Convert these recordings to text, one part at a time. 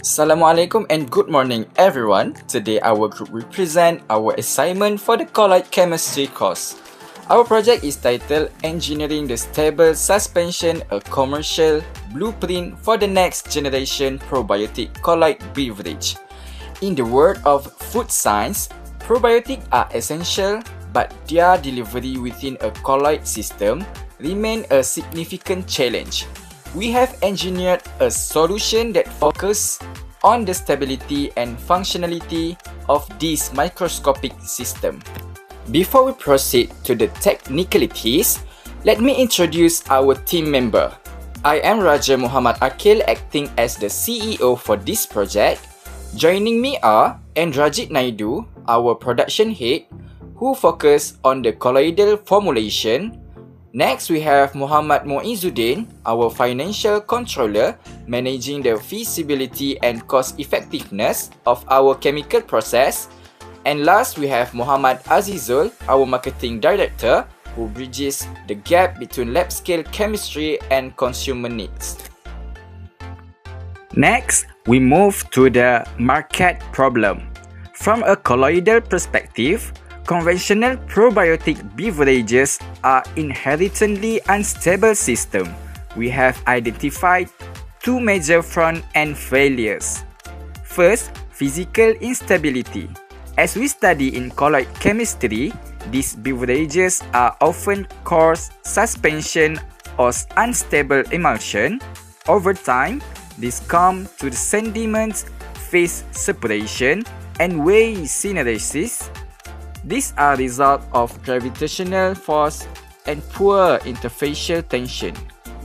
Assalamualaikum and good morning everyone. Today our group will present our assignment for the Colloid Chemistry course. Our project is titled Engineering the Stable Suspension, a Commercial Blueprint for the Next Generation Probiotic Colloid Beverage. In the world of food science, probiotics are essential, but their delivery within a colloid system remain a significant challenge. We have engineered a solution that focuses on the stability and functionality of this microscopic system. Before we proceed to the technicalities, let me introduce our team member. I am Raja Muhammad Akil, acting as the CEO for this project. Joining me are Andrajit Naidu, our production head, who focus on the colloidal formulation. Next, we have Muhammad Moizuddin, our financial controller, managing the feasibility and cost effectiveness of our chemical process. And last, we have Muhammad Azizul, our marketing director, who bridges the gap between lab-scale chemistry and consumer needs. Next, we move to the market problem. From a colloidal perspective, conventional probiotic beverages are inherently unstable systems. We have identified two major front-end failures. First, physical instability. As we study in colloid chemistry, these beverages are often coarse suspension or unstable emulsion. Over time, this comes to the sediment phase separation and whey syneresis. These are results of gravitational force and poor interfacial tension,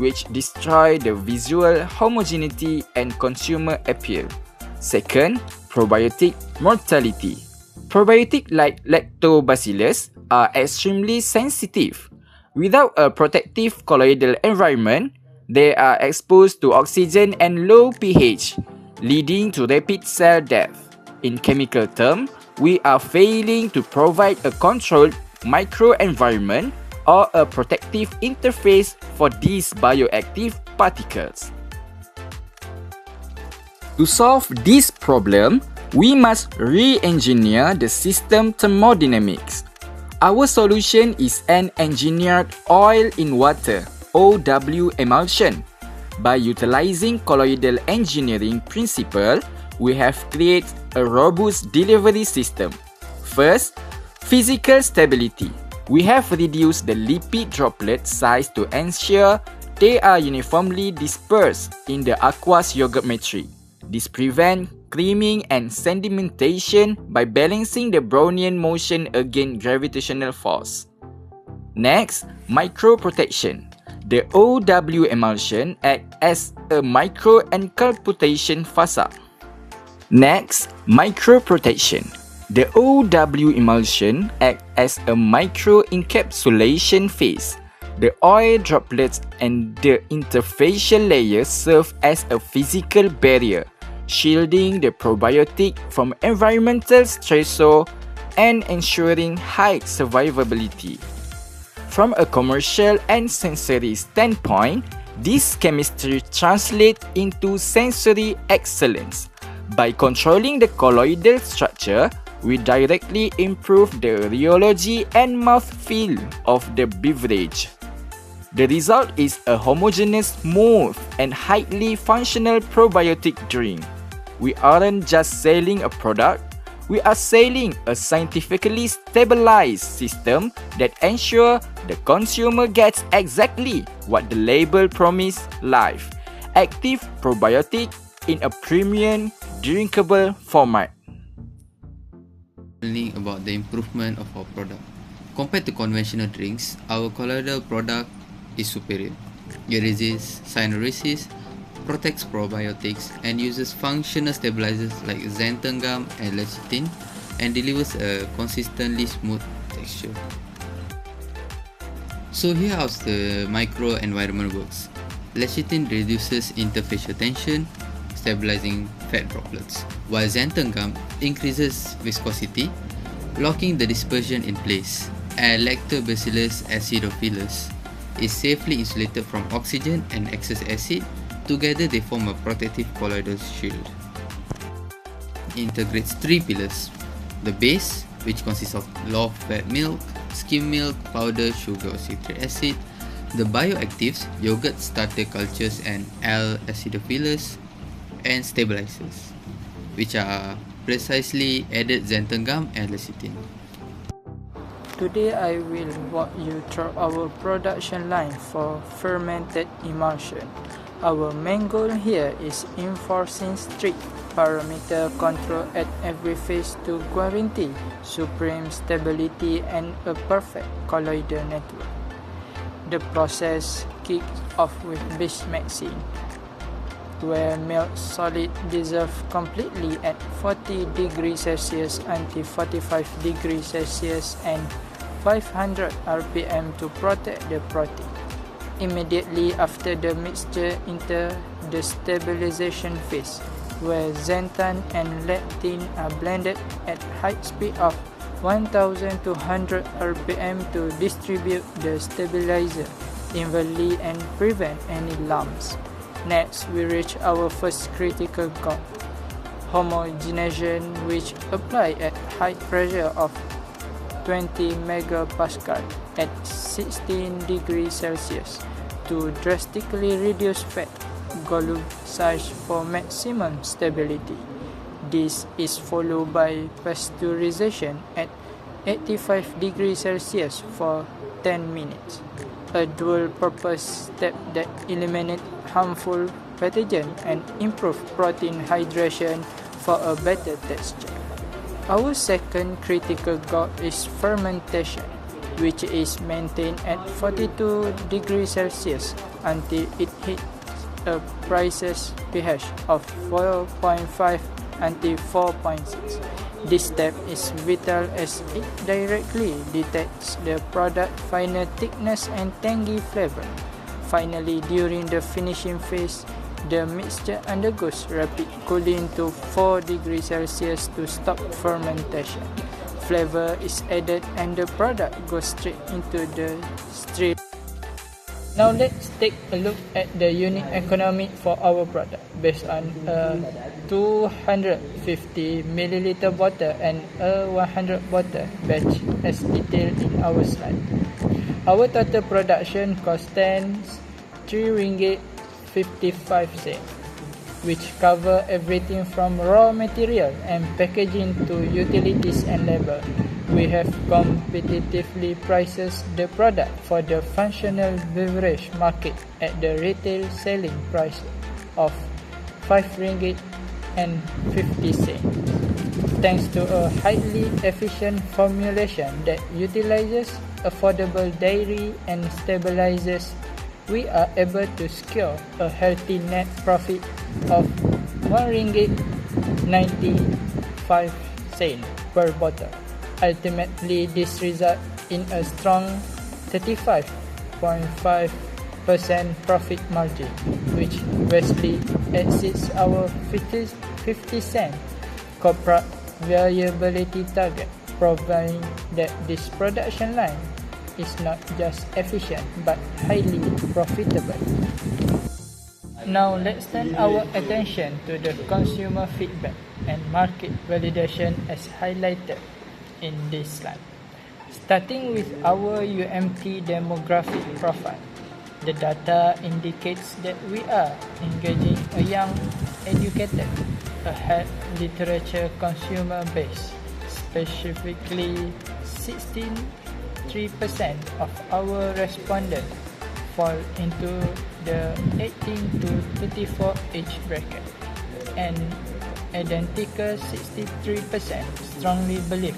which destroy the visual homogeneity and consumer appeal. Second, probiotic mortality. Probiotics like lactobacillus are extremely sensitive. Without a protective colloidal environment, they are exposed to oxygen and low pH, leading to rapid cell death. In chemical terms, we are failing to provide a controlled microenvironment or a protective interface for these bioactive particles. To solve this problem, we must re-engineer the system thermodynamics. Our solution is an engineered oil in water (OW) emulsion. By utilizing colloidal engineering principle, we have created a robust delivery system. First, physical stability. We have reduced the lipid droplet size to ensure they are uniformly dispersed in the aqueous yogurt matrix. This prevents creaming and sedimentation by balancing the Brownian motion against gravitational force. Next, microprotection. The OW emulsion acts as a microencapsulation facade. Next, microprotection. The OW emulsion acts as a microencapsulation phase. The oil droplets and the interfacial layer serve as a physical barrier, shielding the probiotic from environmental stressors and ensuring high survivability. From a commercial and sensory standpoint, this chemistry translates into sensory excellence. By controlling the colloidal structure, we directly improve the rheology and mouthfeel of the beverage. The result is a homogeneous, smooth, and highly functional probiotic drink. We aren't just selling a product, we are selling a scientifically stabilized system that ensures the consumer gets exactly what the label promises: live, active probiotic in a premium, drinkable format. Learning about the improvement of our product. Compared to conventional drinks, our colloidal product is superior. It resists cyanoresis, protects probiotics, and uses functional stabilizers like xanthan gum and lecithin, and delivers a consistently smooth texture. So here how the microenvironment works. Lecithin reduces interfacial tension, stabilizing fat droplets, while xanthan gum increases viscosity, locking the dispersion in place, and Lactobacillus acidophilus is safely insulated from oxygen and excess acid. Together they form a protective colloidal shield. integrates three pillars: the base, which consists of low-fat milk, skim milk, powder, sugar or citric acid; the bioactives, yogurt starter cultures and L-acidophilus; and stabilizers, which are precisely added xanthan gum and lecithin. Today I will walk you through our production line for fermented emulsion. Our main goal here is enforcing strict parameter control at every phase to guarantee supreme stability and a perfect colloidal network. The process kicks off with batch mixing, where milk solid dissolve completely at 40 degrees Celsius until 45 degrees Celsius and 500 rpm to protect the protein. Immediately after the mixture enter the stabilization phase, where xanthan and lecithin are blended at high speed of 1200 rpm to distribute the stabilizer evenly and prevent any lumps. Next, we reach our first critical goal, homogenization, which apply at high pressure of 20 megapascal at 16 degrees Celsius to drastically reduce fat globe size for maximum stability. This is followed by pasteurization at 85 degrees Celsius for 10 minutes, a dual-purpose step that eliminates harmful pathogens and improves protein hydration for a better texture. Our second critical goal is fermentation, which is maintained at 42 degrees Celsius until it hits a precise pH of 4.5 until 4.6. This step is vital as it directly detects the product's final thickness and tangy flavor. Finally, during the finishing phase, the mixture undergoes rapid cooling to 4 degrees Celsius to stop fermentation. Flavor is added and the product goes straight into the stream. Now let's take a look at the unit economic for our product based on a 250 milliliter bottle and a 100 bottle batch as detailed in our slide. Our total production cost stands RM3.55, which cover everything from raw material and packaging to utilities and labor. We have competitively priced the product for the functional beverage market at the retail selling price of RM5.50, thanks to a highly efficient formulation that utilizes affordable dairy and stabilizers. We are able to secure a healthy net profit of RM1.95 per bottle. Ultimately, this results in a strong 35.5% profit margin, which vastly exceeds our 50 cent corporate variability target, proving that this production line is not just efficient but highly profitable. Now let's turn our attention to the consumer feedback and market validation as highlighted in this slide. Starting with our UMT demographic profile, the data indicates that we are engaging a young, educated, a health literature consumer base. Specifically, 63% of our respondents fall into the 18 to 34 age bracket, and identical 63% strongly believe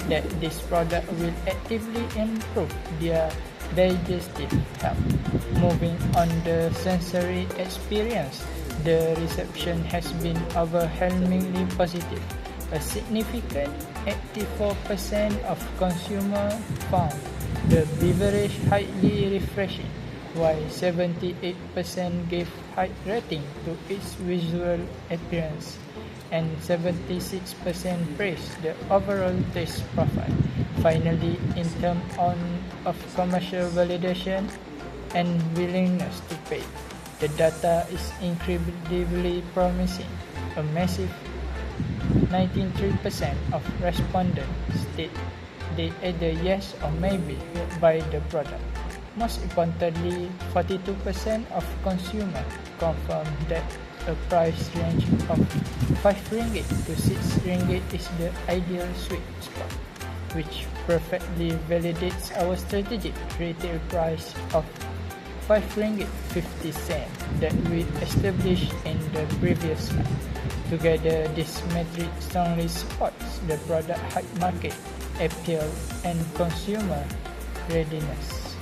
that this product will actively improve their digestive health. Moving on the sensory experience, the reception has been overwhelmingly positive. A significant 84% of consumers found the beverage highly refreshing, while 78% gave high rating to its visual appearance, and 76% praised the overall taste profile. Finally, in terms of commercial validation and willingness to pay, the data is incredibly promising. A massive 93% of respondents state they either yes or maybe will buy the product. Most importantly, 42% of consumers confirm that a price range of 5 ringgit to 6 ringgit is the ideal sweet spot, which perfectly validates our strategic retail price of 5 ringgit 50 cent that we established in the previous slide. Together, this metric strongly supports the product hype market appeal and consumer readiness.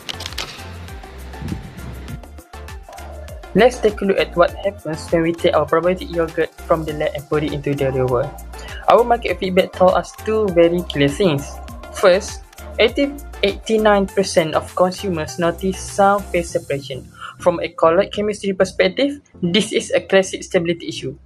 Let's take a look at what happens when we take our probiotic yogurt from the lab and put it into the real world. Our market feedback told us two very clear things. First, 89% of consumers notice some phase separation. From a colloid chemistry perspective, this is a classic stability issue.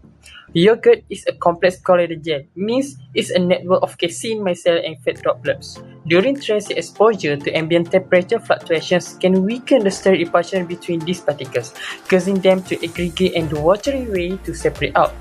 Yogurt is a complex colloidal gel, means it's a network of casein, micelle, and fat droplets. During transit exposure to ambient temperature fluctuations can weaken the steric repulsion between these particles, causing them to aggregate and the watery way to separate out.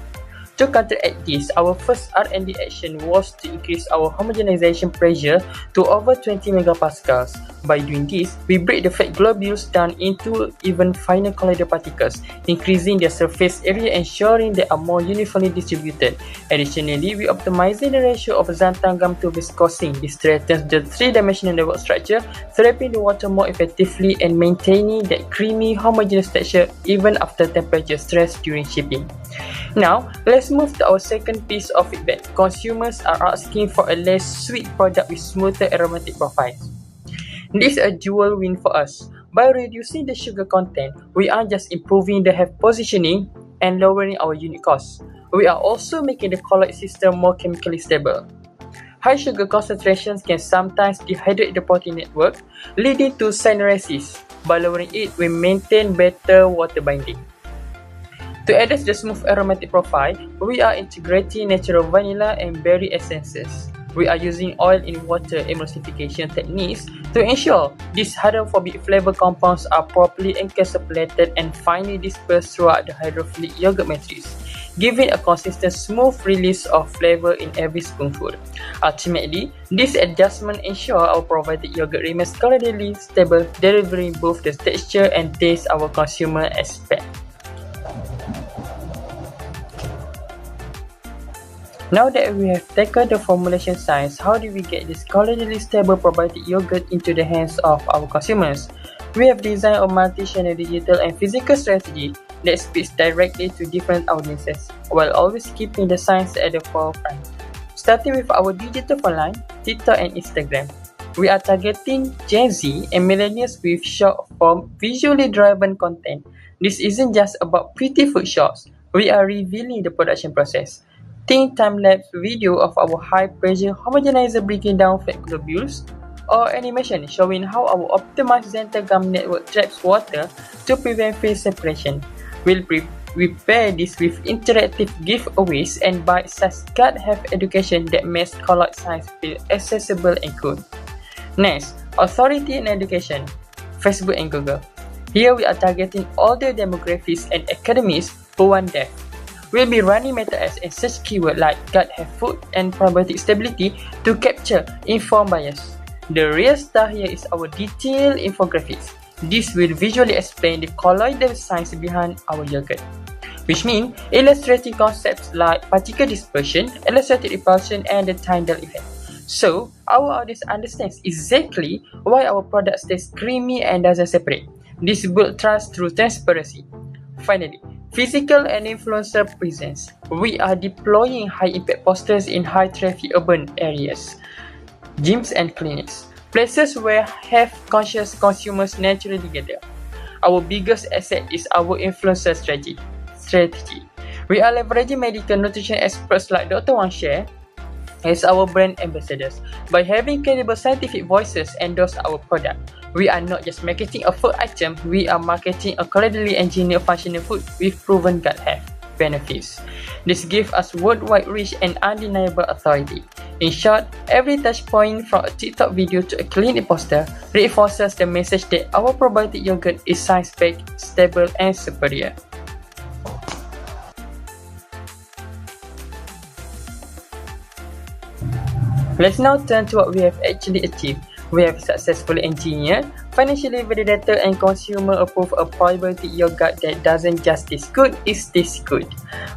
To counteract this, our first R&D action was to increase our homogenization pressure to over 20 megapascals. By doing this, we break the fat globules down into even finer colloidal particles, increasing their surface area, ensuring they are more uniformly distributed. Additionally, we optimizing the ratio of xanthan gum to viscosine. This strengthens the three-dimensional network structure, trapping the water more effectively and maintaining that creamy, homogeneous texture even after temperature stress during shipping. Now, let's move to our second piece of feedback. Consumers are asking for a less sweet product with smoother aromatic profiles. This is a dual win for us. By reducing the sugar content, we are just improving the health positioning and lowering our unit costs. We are also making the colloid system more chemically stable. High sugar concentrations can sometimes dehydrate the protein network, leading to syneresis. By lowering it, we maintain better water binding. To address the smooth aromatic profile, we are integrating natural vanilla and berry essences. We are using oil in water emulsification techniques to ensure these hydrophobic flavor compounds are properly encapsulated and finely dispersed throughout the hydrophilic yogurt matrix, giving a consistent smooth release of flavor in every spoonful. Ultimately, this adjustment ensures our probiotic yogurt remains colloidally stable, delivering both the texture and taste our consumer expect. Now that we have tackled the formulation science, how do we get this colloidally stable probiotic yogurt into the hands of our consumers? We have designed a multi-channel digital and physical strategy that speaks directly to different audiences, while always keeping the science at the forefront. Starting with our digital online, TikTok and Instagram, we are targeting Gen Z and millennials with short-form, visually driven content. This isn't just about pretty food shots. We are revealing the production process. Think time-lapse video of our high-pressure homogenizer breaking down fat globules, or animation showing how our optimized xanthan gum network traps water to prevent phase separation. We'll pair this with interactive giveaways and bite-sized gut health education that makes colloid science feel accessible and cool. Next, authority and education, Facebook and Google. Here we are targeting older demographics and academies who want depth. We'll be running meta-ads and search keywords like gut health, food, and probiotic stability to capture informed buyers. The real star here is our detailed infographics. This will visually explain the colloidal science behind our yogurt, which means illustrating concepts like particle dispersion, allostatic repulsion, and the Tyndall effect. So, our audience understands exactly why our product stays creamy and doesn't separate. This builds trust through transparency. Finally, physical and influencer presence. We are deploying high-impact posters in high-traffic urban areas, gyms and clinics, places where health-conscious consumers naturally gather. Our biggest asset is our influencer strategy. We are leveraging medical nutrition experts like Dr. Wang Xie as our brand ambassadors. By having credible scientific voices endorse our product, we are not just marketing a food item, we are marketing a colloidally engineered functional food with proven gut health benefits. This gives us worldwide reach and undeniable authority. In short, every touch point from a TikTok video to a clinic poster reinforces the message that our probiotic yogurt is science-backed, stable, and superior. Let's now turn to what we have actually achieved. We have successfully engineered, financially validated and consumer approved a probiotic yogurt that doesn't just taste good, it tastes good.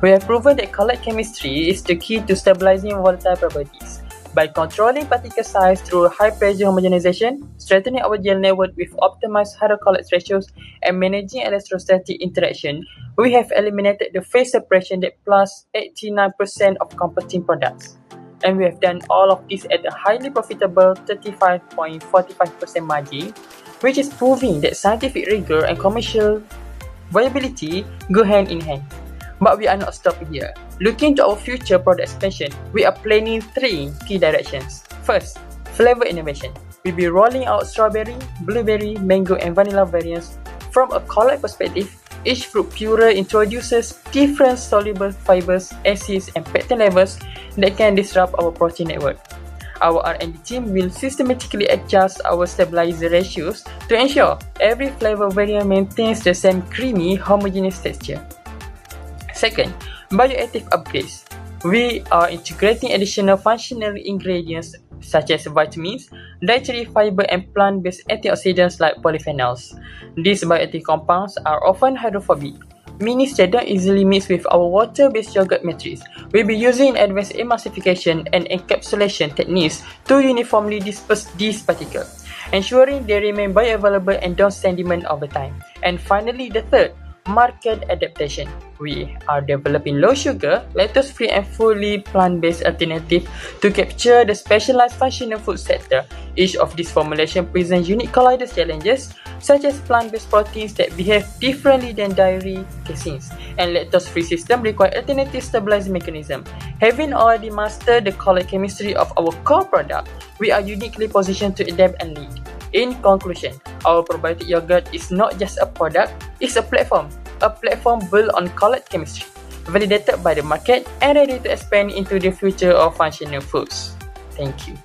We have proven that colloid chemistry is the key to stabilizing volatile probiotics. By controlling particle size through high-pressure homogenization, strengthening our gel network with optimized hydrocolloid ratios, and managing electrostatic interaction, we have eliminated the phase separation that plus 89% of competing products. And we have done all of this at a highly profitable 35.45% margin, which is proving that scientific rigor and commercial viability go hand in hand. But we are not stopping here. Looking to our future product expansion, we are planning 3 key directions. First, flavor innovation. We'll be rolling out strawberry, blueberry, mango and vanilla variants. From a colloid perspective, each fruit puree introduces different soluble fibers, acids and pectin levels that can disrupt our protein network. Our R&D team will systematically adjust our stabilizer ratios to ensure every flavor variant maintains the same creamy, homogeneous texture. Second, bioactive upgrades. We are integrating additional functional ingredients such as vitamins, dietary fiber and plant-based antioxidants like polyphenols. These bioactive compounds are often hydrophobic, meaning they don't easily mix with our water-based yogurt matrix. We'll be using advanced emulsification and encapsulation techniques to uniformly disperse these particles, ensuring they remain bioavailable and don't sediment over time. And finally, the third, market adaptation. We are developing low-sugar, lactose-free and fully plant-based alternatives to capture the specialized functional food sector. Each of these formulations presents unique colloidal challenges, such as plant-based proteins that behave differently than dairy caseins, and lactose-free system require alternative stabilizing mechanism. Having already mastered the colloid chemistry of our core product, we are uniquely positioned to adapt and lead. In conclusion, our probiotic yogurt is not just a product, it's a platform built on colloid chemistry, validated by the market and ready to expand into the future of functional foods. Thank you.